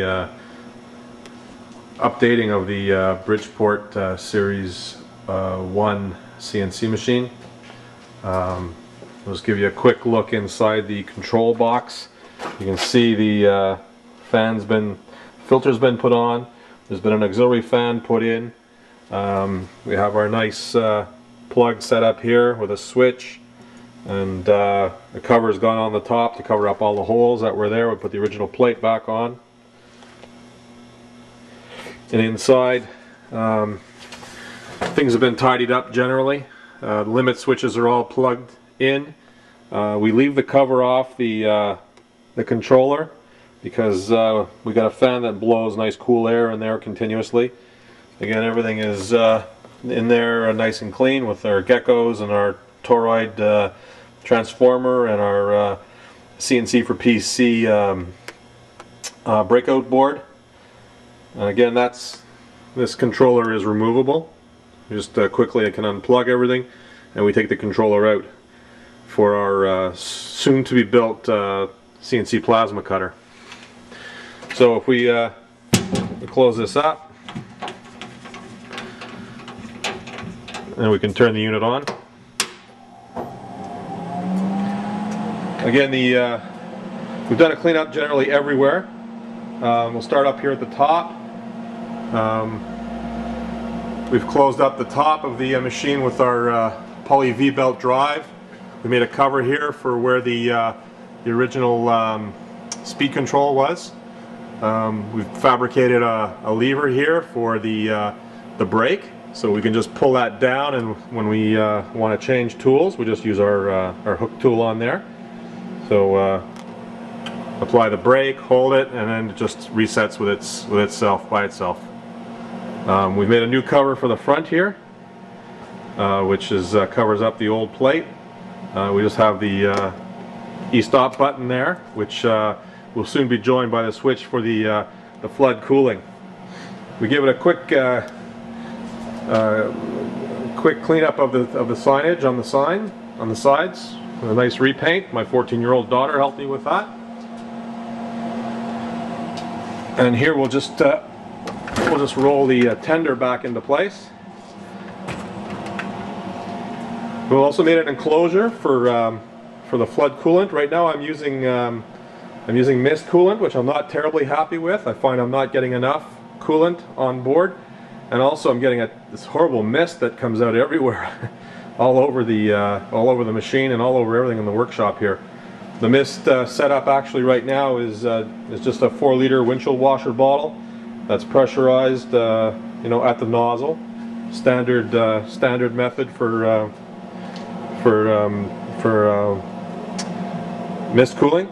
the updating of the Bridgeport Series 1 CNC machine. Let's give you a quick look inside the control box. You can see the filter's been put on. There's been an auxiliary fan put in. We have our nice plug set up here with a switch, and the cover's gone on the top to cover up all the holes that were there. We put the original plate back on. And inside, things have been tidied up generally. The limit switches are all plugged in. We leave the cover off the controller because we got a fan that blows nice cool air in there continuously. Again, everything is in there nice and clean with our geckos and our toroid transformer and our CNC for PC breakout board. And again, this controller is removable. Just quickly I can unplug everything, and we take the controller out for our soon to be built CNC plasma cutter. So if we close this up, and we can turn the unit on. Again, we've done a cleanup generally everywhere. We'll start up here at the top. We've closed up the top of the machine with our poly V-belt drive. We made a cover here for where the original speed control was. We've fabricated a lever here for the brake, so we can just pull that down, and when we want to change tools, we just use our hook tool on there. So apply the brake, hold it, and then it just resets with itself by itself. We've made a new cover for the front here, which covers up the old plate. We just have the e-stop button there, which will soon be joined by the switch for the flood cooling. We give it a quick cleanup of the signage on the sides. A nice repaint. My 14-year-old daughter helped me with that. And here we'll just roll the tender back into place. We've also made an enclosure for the flood coolant. Right now I'm using misc coolant, which I'm not terribly happy with. I find I'm not getting enough coolant on board, and also I'm getting this horrible mist that comes out everywhere, all over the machine and all over everything in the workshop here. The mist setup actually right now is just a 4-liter windshield washer bottle that's pressurized, you know, at the nozzle. Standard method for mist cooling.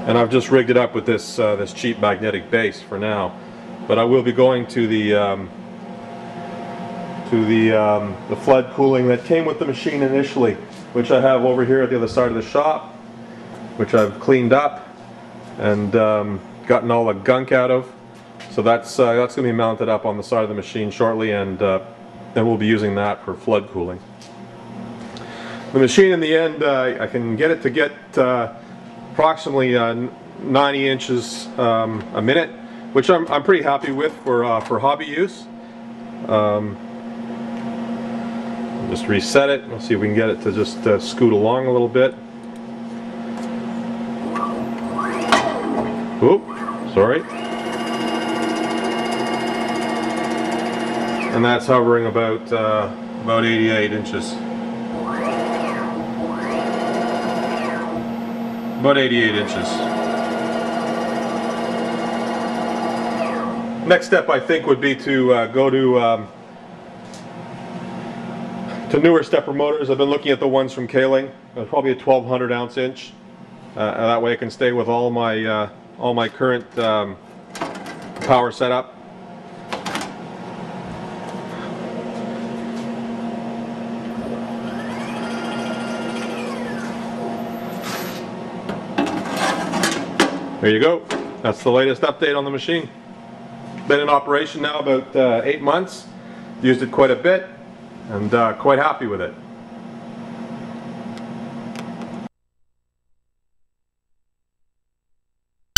And I've just rigged it up with this cheap magnetic base for now. But I will be going to the flood cooling that came with the machine initially, which I have over here at the other side of the shop, which I've cleaned up and gotten all the gunk out of. So that's going to be mounted up on the side of the machine shortly, and then we'll be using that for flood cooling. The machine, in the end, I can get it to get approximately 90 inches a minute, which I'm pretty happy with for hobby use. Just reset it. We'll see if we can get it to just scoot along a little bit. Oop, sorry. And that's hovering about 88 inches. About 88 inches. Next step, I think, would be to go to newer stepper motors. I've been looking at the ones from Keling. Probably a 1200 ounce inch. That way I can stay with all my current power setup. There you go. That's the latest update on the machine. Been in operation now about 8 months. Used it quite a bit, and quite happy with it.